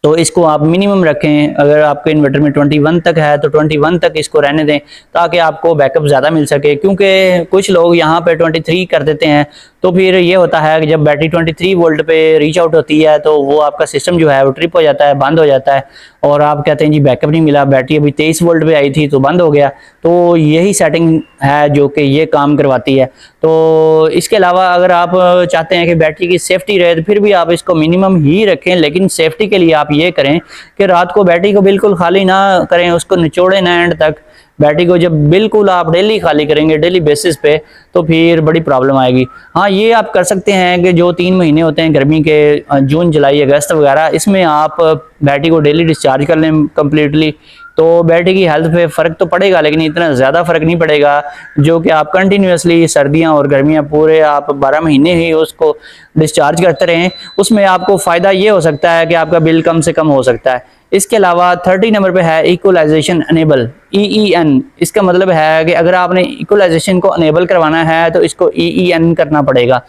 तो इसको आप मिनिमम रखें। अगर आपके इन्वर्टर में 21 तक है तो 21 तक इसको रहने दें, ताकि आपको बैकअप ज़्यादा मिल सके। क्योंकि कुछ लोग यहाँ पे 23 कर देते हैं, तो फिर ये होता है कि जब बैटरी 23 वोल्ट पे रीच आउट होती है तो वो आपका सिस्टम जो है वो ट्रिप हो जाता है, बंद हो जाता है, और आप कहते हैं जी बैकअप नहीं मिला, बैटरी अभी 23 वोल्ट पे आई थी तो बंद हो गया। तो यही सेटिंग है जो कि ये काम करवाती है। तो इसके अलावा अगर आप चाहते हैं कि बैटरी की सेफ्टी रहे तो फिर भी आप इसको मिनिमम ही रखें, लेकिन सेफ्टी के लिए आप ये करें कि रात को बैटरी को बिल्कुल खाली ना करें, उसको निचोड़ें ना एंड तक। बैटरी को जब बिल्कुल आप डेली खाली करेंगे डेली बेसिस पे, तो फिर बड़ी प्रॉब्लम आएगी। हाँ, ये आप कर सकते हैं कि जो 3 महीने होते हैं गर्मी के, जून जुलाई अगस्त वगैरह, इसमें आप बैटरी को डेली डिस्चार्ज कर लें कम्प्लीटली, तो बैटरी की हेल्थ पे फ़र्क तो पड़ेगा, लेकिन इतना ज़्यादा फ़र्क नहीं पड़ेगा जो कि आप कंटिन्यूसली सर्दियां और गर्मियां पूरे आप 12 महीने ही उसको डिस्चार्ज करते रहें। उसमें आपको फ़ायदा ये हो सकता है कि आपका बिल कम से कम हो सकता है। इसके अलावा 30 नंबर पे है इक्वलाइजेशन अनेबल, EEN। इसका मतलब है कि अगर आपने इक्वलाइजेशन को अनेबल करवाना है तो इसको EEN करना पड़ेगा।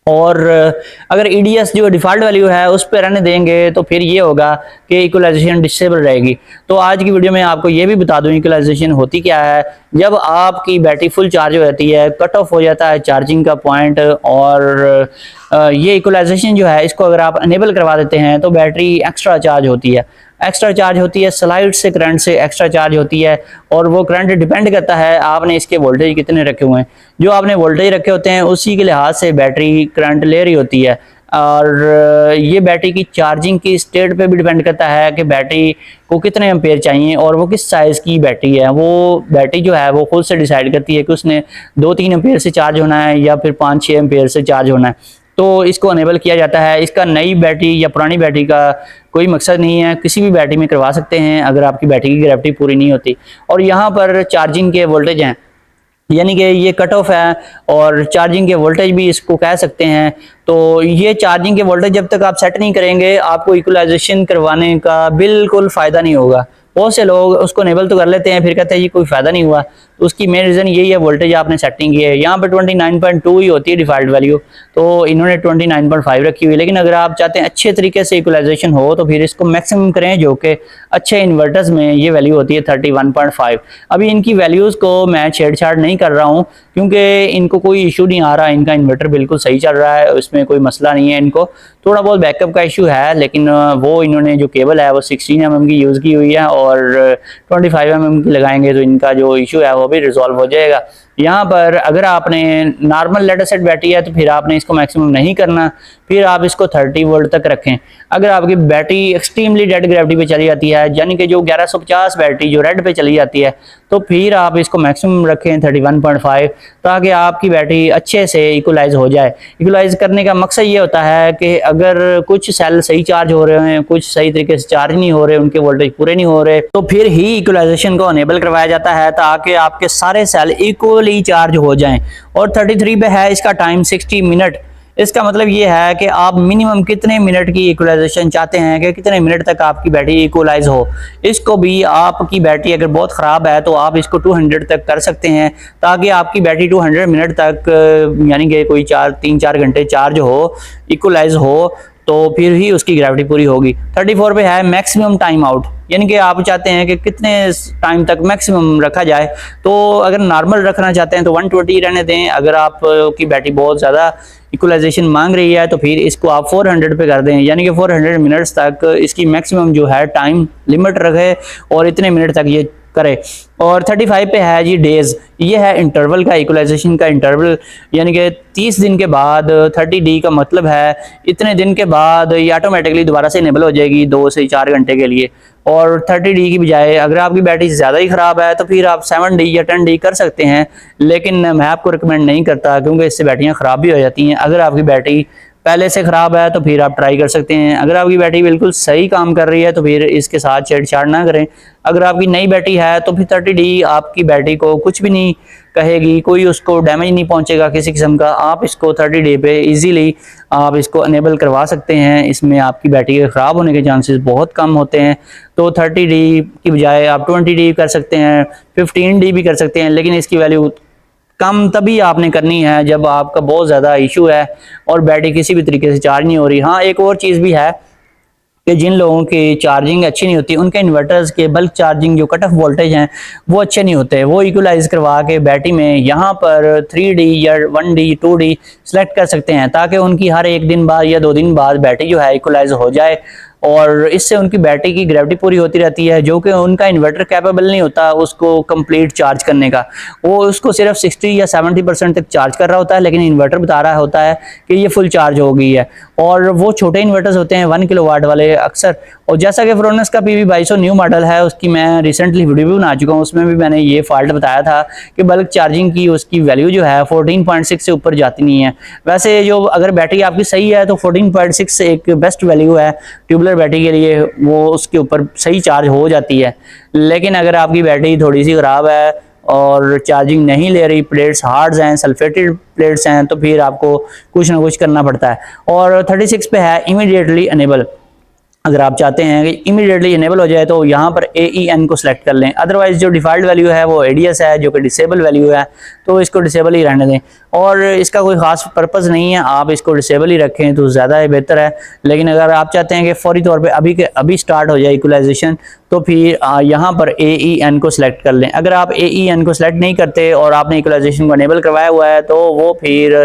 और अगर EDS जो डिफ़ॉल्ट वैल्यू है उस पर रहने देंगे तो फिर ये होगा कि इक्वलाइजेशन डिसेबल रहेगी। तो आज की वीडियो में आपको ये भी बता दूं इक्वलाइजेशन होती क्या है। जब आपकी बैटरी फुल चार्ज हो जाती है, कट ऑफ हो जाता है चार्जिंग का पॉइंट, और ये इक्वलाइजेशन जो है इसको अगर आप अनेबल करवा देते हैं तो बैटरी एक्स्ट्रा चार्ज होती है। एक्स्ट्रा चार्ज होती है स्लाइड से, करंट से एक्स्ट्रा चार्ज होती है, और वो करंट डिपेंड करता है आपने इसके वोल्टेज कितने रखे हुए हैं। जो आपने वोल्टेज रखे होते हैं उसी के लिहाज से बैटरी करंट ले रही होती है। और ये बैटरी की चार्जिंग की स्टेट पे भी डिपेंड करता है कि बैटरी को कितने एम्पेयर चाहिए और वो किस साइज़ की बैटरी है। वो बैटरी जो है वो खुद से डिसाइड करती है कि उसने 2-3 एम्पेयर से चार्ज होना है या फिर 5-6 एम्पेयर से चार्ज होना है। तो इसको अनेबल किया जाता है। इसका नई बैटरी या पुरानी बैटरी का कोई मकसद नहीं है, किसी भी बैटरी में करवा सकते हैं अगर आपकी बैटरी की ग्रेविटी पूरी नहीं होती। और यहाँ पर चार्जिंग के वोल्टेज हैं, यानी कि ये कट ऑफ है और चार्जिंग के वोल्टेज भी इसको कह सकते हैं। तो ये चार्जिंग के वोल्टेज जब तक आप सेट नहीं करेंगे आपको इक्वलाइजेशन करवाने का बिल्कुल फ़ायदा नहीं होगा। बहुत से लोग उसको इनेबल तो कर लेते हैं, फिर कहते हैं जी कोई फायदा नहीं हुआ। तो उसकी मेन रीज़न यही है, वोल्टेज आपने सेटिंग की है। यहाँ पर 29.2 ही होती है डिफ़ॉल्ट वैल्यू, तो इन्होंने 29.5 रखी हुई है। लेकिन अगर आप चाहते हैं अच्छे तरीके से इक्वलाइजेशन हो तो फिर इसको मैक्सिमम करें, जो कि अच्छे इन्वर्टर्स में ये वैल्यू होती है 31.5। अभी इनकी वैल्यूज़ को मैं छेड़छाड़ नहीं कर रहा हूँ क्योंकि इनको कोई इशू नहीं आ रहा, इनका इन्वर्टर बिल्कुल सही चल रहा है, इसमें कोई मसला नहीं है। इनको थोड़ा बहुत बैकअप का इशू है, लेकिन वो इन्होंने जो केबल है वो 16 mm की यूज़ की हुई है और 25 mm की लगाएंगे तो इनका जो इशू है वो भी रिजॉल्व हो जाएगा। यहाँ पर अगर आपने नॉर्मल लेड एसिड बैटरी है तो फिर आपने इसको मैक्सिमम नहीं करना, फिर आप इसको 30 वोल्ट तक रखें। अगर आपकी बैटरी एक्सट्रीमली डेड ग्रेविटी पे चली जाती है, यानी कि जो 1150 बैटरी जो रेड पे चली जाती है, तो फिर आप इसको मैक्सिमम रखें 31.5, ताकि आपकी बैटरी अच्छे से इक्वलाइज हो जाए। इक्वलाइज करने का मकसद ये होता है कि अगर कुछ सेल सही चार्ज हो रहे हैं, कुछ सही तरीके से चार्ज नहीं हो रहे, उनके वोल्टेज पूरे नहीं हो रहे, तो फिर ही इक्वलाइजेशन को अनेबल करवाया जाता है ताकि आपके सारे सेल इक्वली चार्ज हो जाएं। और 33 पे है इसका टाइम 60 मिनट। इसका मतलब ये है कि आप मिनिमम कितने मिनट की इक्वलाइजेशन चाहते हैं, कि कितने मिनट तक आपकी बैटरी इक्वलाइज हो। इसको भी आपकी बैटरी अगर बहुत ख़राब है तो आप इसको 200 तक कर सकते हैं, ताकि आपकी बैटरी 200 मिनट तक यानी कि कोई 3-4 घंटे चार्ज हो, इक्वलाइज हो, तो फिर ही उसकी ग्रेविटी पूरी होगी। 34 पे है मैक्सिमम टाइम आउट, यानी कि आप चाहते हैं कि कितने टाइम तक मैक्सिमम रखा जाए। तो अगर नॉर्मल रखना चाहते हैं तो 120 रहने दें। अगर आप की बैटरी बहुत ज़्यादा इक्वलाइजेशन मांग रही है तो फिर इसको आप 400 पे कर दें, यानी कि 400 मिनट्स तक इसकी मैक्सिमम जो है टाइम लिमिट रखे और इतने मिनट तक ये करे। और 35 पे है जी डेज, ये है इंटरवल का, इक्वलाइजेशन का इंटरवल, यानी कि 30 दिन के बाद 30D का मतलब है इतने दिन के बाद ये ऑटोमेटिकली दोबारा से इनेबल हो जाएगी 2 से 4 घंटे के लिए। और 30D की बजाय अगर आपकी बैटरी ज़्यादा ही ख़राब है तो फिर आप 7D या 10D कर सकते हैं, लेकिन मैं आपको रिकमेंड नहीं करता क्योंकि इससे बैटरियाँ ख़राब भी हो जाती हैं। अगर आपकी बैटरी पहले से ख़राब है तो फिर आप ट्राई कर सकते हैं। अगर आपकी बैटरी बिल्कुल सही काम कर रही है तो फिर इसके साथ छेड़छाड़ ना करें। अगर आपकी नई बैटरी है तो फिर 30D आपकी बैटरी को कुछ भी नहीं कहेगी, कोई उसको डैमेज नहीं पहुंचेगा किसी किस्म का। आप इसको 30D पे इजीली आप इसको अनेबल करवा सकते हैं। इसमें आपकी बैटरी के ख़राब होने के चांसेस बहुत कम होते हैं। तो 30D की बजाय आप 20D कर सकते हैं, 15D भी कर सकते हैं, लेकिन इसकी वैल्यू कम तभी आपने करनी है जब आपका बहुत ज़्यादा इशू है और बैटरी किसी भी तरीके से चार्ज नहीं हो रही। हाँ, एक और चीज़ भी है कि जिन लोगों की चार्जिंग अच्छी नहीं होती, उनके इन्वर्टर्स के बल्क चार्जिंग जो कट ऑफ वोल्टेज हैं वो अच्छे नहीं होते, वो इक्वलाइज करवा के बैटरी में यहाँ पर 3D या 1D 2D सेलेक्ट कर सकते हैं, ताकि उनकी हर 1 दिन बाद या 2 दिन बाद बैटरी जो है इक्वलाइज हो जाए और इससे उनकी बैटरी की ग्रेविटी पूरी होती रहती है, जो कि उनका इन्वर्टर कैपेबल नहीं होता उसको कंप्लीट चार्ज करने का। वो उसको सिर्फ 60 या 70% तक चार्ज कर रहा होता है, लेकिन इन्वर्टर बता रहा होता है कि ये फुल चार्ज हो गई है। और वो छोटे इन्वर्टर्स होते हैं 1 किलोवाट वाले अक्सर। और जैसा कि फ्रोनस का PV 2200 न्यू मॉडल है, उसकी मैं रिसेंटली वीडियो भी बना चुका हूँ, उसमें भी मैंने ये फॉल्ट बताया था कि बल्क चार्जिंग की उसकी वैल्यू जो है 14.6 से ऊपर जाती नहीं है। वैसे जो अगर बैटरी आपकी सही है तो 14.6 एक बेस्ट वैल्यू है ट्यूबलर बैटरी के लिए, वो उसके ऊपर सही चार्ज हो जाती है। लेकिन अगर आपकी बैटरी थोड़ी सी ख़राब है और चार्जिंग नहीं ले रही, प्लेट्स हार्ड्स हैं, सल्फेटेड प्लेट्स हैं, तो फिर आपको कुछ ना कुछ करना पड़ता है। और 36 पे है इमीडिएटली अनेबल। अगर आप चाहते हैं कि इमीडिएटली इनेबल हो जाए तो यहाँ पर AEN को सिलेक्ट कर लें। अदरवाइज जो डिफ़ॉल्ट वैल्यू है वो ADS है, जो कि डिसेबल वैल्यू है, तो इसको डिसेबल ही रहने दें। और इसका कोई ख़ास पर्पज़ नहीं है, आप इसको डिसेबल ही रखें तो ज़्यादा बेहतर है। लेकिन अगर आप चाहते हैं कि फौरी तौर पे अभी के अभी स्टार्ट हो जाए इक्वलाइजेशन, तो फिर यहाँ पर AEN को सिलेक्ट कर लें। अगर आप AEN को सिलेक्ट नहीं करते और आपने इक्वलाइजेशन को अनेबल करवाया हुआ है तो वो फिर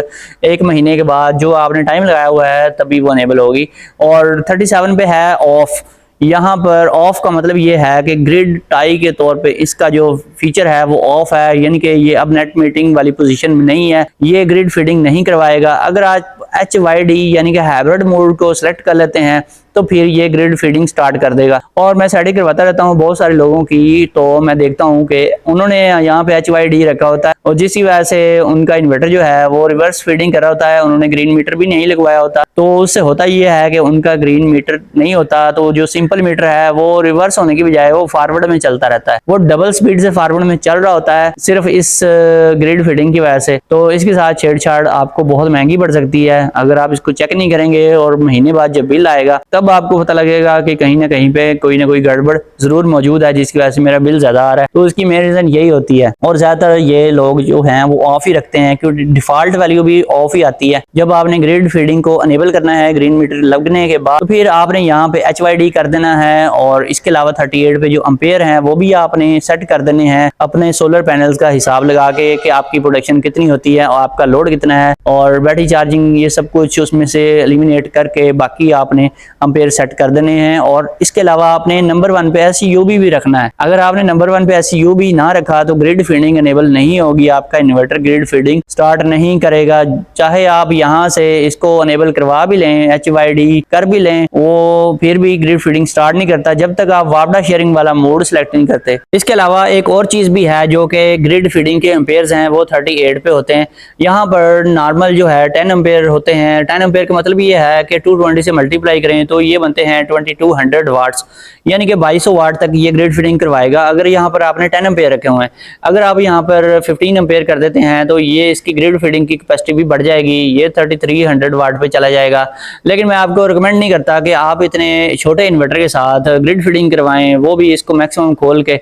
1 महीने के बाद जो आपने टाइम लगाया हुआ है तभी वो अनेबल होगी। और 37 पे है ऑफ। यहाँ पर ऑफ का मतलब ये है कि ग्रिड टाई के तौर पे इसका जो फीचर है वो ऑफ है, यानी कि ये अब नेट मीटिंग वाली पोजीशन में नहीं है, ये ग्रिड फीडिंग नहीं करवाएगा। अगर आप HYD यानी कि हाइब्रिड मोड को सिलेक्ट कर लेते हैं तो फिर ये ग्रिड फीडिंग स्टार्ट कर देगा। और मैं सेटिंग करवाता रहता हूँ बहुत सारे लोगों की, तो मैं देखता हूँ कि उन्होंने यहाँ पे HYD रखा होता है और जिसकी वजह से उनका इन्वर्टर जो है वो रिवर्स फीडिंग कर रहा होता है, उन्होंने ग्रीन मीटर भी नहीं लगवाया होता। तो उससे होता ये है कि उनका ग्रीन मीटर नहीं होता, तो जो सिंपल मीटर है वो रिवर्स होने की बजाय वो फॉरवर्ड में चलता रहता है, वो डबल स्पीड से फॉरवर्ड में चल रहा होता है सिर्फ इस ग्रिड फीडिंग की वजह से। तो इसके साथ छेड़छाड़ आपको बहुत महंगी पड़ सकती है। अगर आप इसको चेक नहीं करेंगे और महीने बाद जब बिल आएगा तब तब आपको पता लगेगा कि कहीं ना कहीं पे कोई ना कोई गड़बड़ जरूर मौजूद है जिसकी वजह से मेरा बिल ज्यादा आ रहा है। तो उसकी मेन रीजन यही होती है। और ज्यादातर ये लोग जो हैं वो ऑफ ही रखते हैं, क्योंकि डिफॉल्ट वैल्यू भी ऑफ ही आती है। जब आपने ग्रिड फीडिंग को अनेबल करना है ग्रीन मीटर लगने के बाद, तो फिर आपने यहाँ पे HYD कर देना है। और इसके अलावा 38 पे जो अम्पेयर हैं वो भी आपने सेट कर देने हैं अपने सोलर पैनल्स का हिसाब लगा के कि आपकी प्रोडक्शन कितनी होती है और आपका लोड कितना है, और बैटरी चार्जिंग ये सब कुछ उसमें से एलिमिनेट करके बाकी आपने अम्पेयर सेट कर देने हैं। और इसके अलावा आपने नंबर 1 पे SUB भी रखना है। अगर आपने नंबर 1 पे SUB ना रखा तो ग्रिड फीडिंग अनेबल नहीं होगी, आपका इन्वर्टर ग्रिड फीडिंग स्टार्ट नहीं करेगा। चाहे आप यहाँ से इसको अनेबल करवा भी लें, HYD कर भी लें, वो फिर भी ग्रिड फीडिंग स्टार्ट नहीं करता जब तक आप वापडा शेयरिंग वाला मोड सेलेक्ट नहीं करते। इसके अलावा एक और चीज भी है जो कि ग्रिड फीडिंग के एम्पेयर्स हैं वो 38 पे होते हैं। यहाँ पर नॉर्मल जो है 10 एम्पेयर होते हैं। 10 एम्पेयर का मतलब ये है कि 220 से मल्टीप्लाई करें तो ये बनते हैं 2200 वाट्स, यानी कि 2200 वाट तक ये ग्रिड फीडिंग करवाएगा अगर यहाँ पर आपने 10 एम्पेयर रखे हुए हैं। अगर आप यहाँ पर 15 एम्पेयर कर देते हैं तो ये इसकी ग्रिड फीडिंग की कैपेसिटी भी बढ़ जाएगी, ये 3300 वाट पे चला जाएगा। लेकिन मैं आपको रिकमेंड नहीं करता कि आप इतने छोटे इन्वर्टर के साथ ग्रिड फीडिंग करवाएं, वो भी इसको मैक्सिमम खोल के।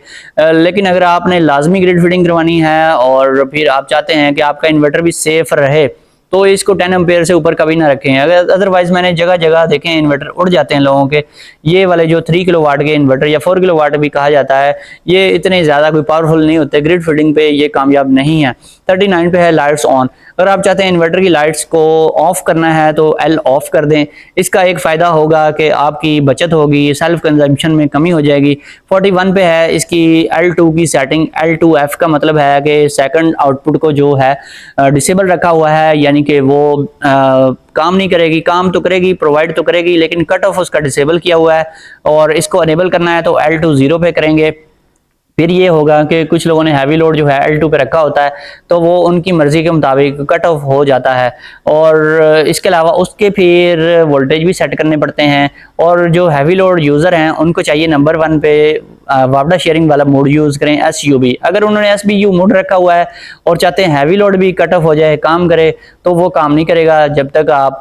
लेकिन अगर आपने लाजमी ग्रिड फीडिंग करवानी है और फिर आप चाहते हैं कि आपका इन्वर्टर भी सेफ रहे तो इसको 10 एम्पेयर से ऊपर कभी ना रखें। अगर अदरवाइज मैंने जगह जगह देखे इन्वर्टर उड़ जाते हैं लोगों के। ये वाले जो 3 किलोवाट के इन्वर्टर या 4 किलोवाट भी कहा जाता है, ये इतने ज़्यादा कोई पावरफुल नहीं होते, ग्रिड फीडिंग पे ये कामयाब नहीं है। 39 पे है लाइट्स ऑन। अगर आप चाहते हैं इन्वर्टर की लाइट्स को ऑफ करना है तो L ऑफ कर दें। इसका एक फ़ायदा होगा कि आपकी बचत होगी, सेल्फ कंजम्पशन में कमी हो जाएगी। 41 पे है इसकी L2 की सेटिंग। L2F का मतलब है कि सेकंड आउटपुट को जो है डिसेबल रखा हुआ है, यानी कि वो काम नहीं करेगी, काम तो करेगी, प्रोवाइड तो करेगी, लेकिन कट ऑफ उसका डिसेबल किया हुआ है। और इसको अनेबल करना है तो L2 0 पे करेंगे। फिर ये होगा कि कुछ लोगों ने हैवी लोड जो है L2 पे रखा होता है तो वो उनकी मर्जी के मुताबिक कट ऑफ हो जाता है। और इसके अलावा उसके फिर वोल्टेज भी सेट करने पड़ते हैं। और जो हैवी लोड यूज़र हैं उनको चाहिए नंबर 1 पे वापडा शेयरिंग वाला मोड यूज़ करें, SUB। अगर उन्होंने SBU मोड रखा हुआ है और चाहते हैं हैवी लोड भी कट ऑफ हो जाए, काम करे, तो वो काम नहीं करेगा जब तक आप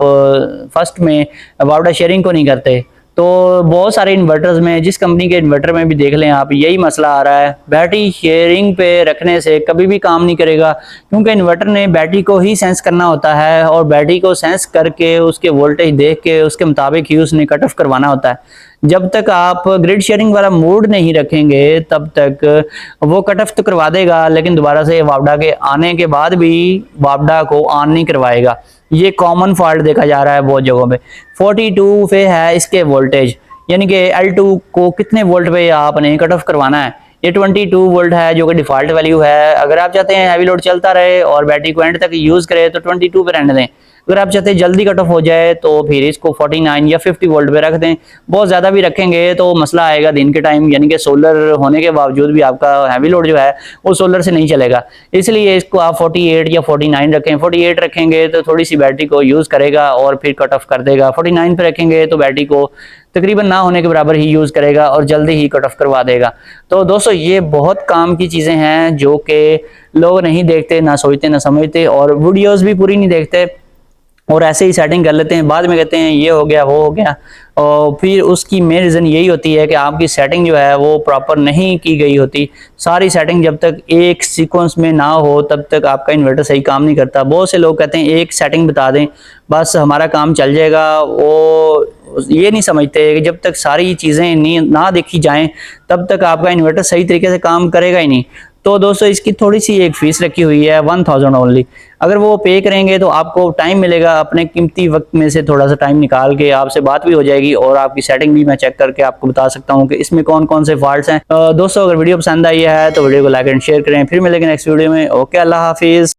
फर्स्ट में वापडा शेयरिंग को नहीं करते। तो बहुत सारे इन्वर्टर्स में, जिस कंपनी के इन्वर्टर में भी देख लें आप, यही मसला आ रहा है। बैटरी शेयरिंग पे रखने से कभी भी काम नहीं करेगा, क्योंकि इन्वर्टर ने बैटरी को ही सेंस करना होता है और बैटरी को सेंस करके उसके वोल्टेज देख के उसके मुताबिक ही उसने कट ऑफ करवाना होता है। जब तक आप ग्रिड शेयरिंग वाला मोड नहीं रखेंगे तब तक वो कट ऑफ तो करवा देगा, लेकिन दोबारा से वापडा के आने के बाद भी वापडा को ऑन नहीं करवाएगा। ये कॉमन फॉल्ट देखा जा रहा है बहुत जगहों पे। 42 पे है इसके वोल्टेज, यानी कि L2 को कितने वोल्ट पे आपने कट ऑफ करवाना है। ये 22 वोल्ट है जो कि डिफॉल्ट वैल्यू है। अगर आप चाहते हैं हैवी लोड चलता रहे और बैटरी को एंड तक यूज करे तो 22 पे रहने दें। अगर आप चाहते हैं जल्दी कट ऑफ हो जाए तो फिर इसको 49 या 50 वोल्ट पे रख दें। बहुत ज़्यादा भी रखेंगे तो मसला आएगा दिन के टाइम, यानी कि सोलर होने के बावजूद भी आपका हैवी लोड जो है वो सोलर से नहीं चलेगा। इसलिए इसको आप 48 या 49 रखें। 48 रखेंगे तो थोड़ी सी बैटरी को यूज़ करेगा और फिर कट ऑफ कर देगा। 49 पे रखेंगे तो बैटरी को तकरीबन ना होने के बराबर ही यूज़ करेगा और जल्दी ही कट ऑफ करवा देगा। तो दोस्तों ये बहुत काम की चीज़ें हैं जो कि लोग नहीं देखते, ना सोचते, ना समझते, और वीडियोज़ भी पूरी नहीं देखते और ऐसे ही सेटिंग कर लेते हैं। बाद में कहते हैं ये हो गया, वो हो गया। और फिर उसकी मेन रीज़न यही होती है कि आपकी सेटिंग जो है वो प्रॉपर नहीं की गई होती। सारी सेटिंग जब तक एक सीक्वेंस में ना हो तब तक आपका इन्वर्टर सही काम नहीं करता। बहुत से लोग कहते हैं एक सेटिंग बता दें बस हमारा काम चल जाएगा। वो ये नहीं समझते कि जब तक सारी चीज़ें ना देखी जाएं तब तक आपका इन्वर्टर सही तरीके से काम करेगा ही नहीं। तो दोस्तों इसकी थोड़ी सी एक फीस रखी हुई है 1000 ओनली। अगर वो पे करेंगे तो आपको टाइम मिलेगा, अपने कीमती वक्त में से थोड़ा सा टाइम निकाल के आपसे बात भी हो जाएगी और आपकी सेटिंग भी मैं चेक करके आपको बता सकता हूँ कि इसमें कौन कौन से फॉल्ट्स हैं। दोस्तों अगर वीडियो पसंद आई है तो वीडियो को लाइक एंड शेयर करें। फिर मिलेंगे नेक्स्ट वीडियो में। ओके, अल्लाह हाफिज़।